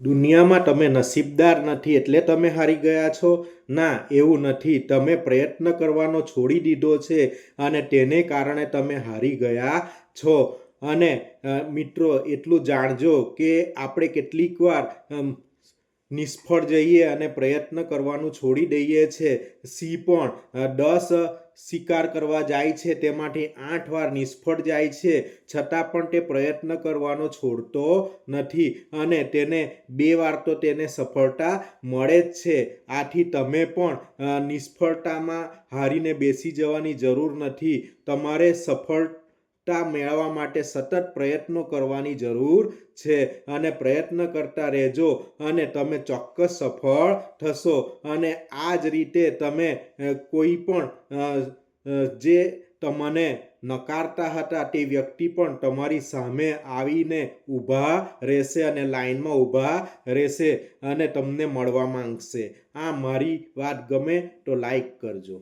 દુનિયામાં તમે નસીબદાર નથી એટલે તમે હારી ગયા છો? ના, એવું નથી. તમે પ્રયત્ન કરવાનો છોડી દીધો છે અને તેને કારણે તમે હારી ગયા છો. અને મિત્રો એટલું જાણજો કે આપણે કેટલીક વાર નિષ્ફળ જઈએ અને પ્રયત્ન કરવાનું છોડી દઈએ છીએ. સિંહ પણ 10 શિકાર કરવા જાય છે, તેમાંથી 8 વાર નિષ્ફળ જાય છે, છતાં પણ તે પ્રયત્ન કરવાનો છોડતો નથી અને તેને 2 વાર તો તેને સફળતા મળે જ છે. આથી તમે પણ નિષ્ફળતામાં હારીને બેસી જવાની જરૂર નથી. તમારે સફળતા મેળવવા માટે સતત પ્રયત્નો કરવાની જરૂર છે અને પ્રયત્ન કરતા રહેજો અને તમે ચોક્કસ સફળ થશો. અને આ જ રીતે તમે કોઈ પણ જે તમને નકારતા હતા તે વ્યક્તિ પણ તમારી સામે આવીને ઊભા રહેશે અને લાઈનમાં ઊભા રહેશે અને તમને મળવા માંગશે. આ મારી વાત ગમે તો લાઈક કરજો.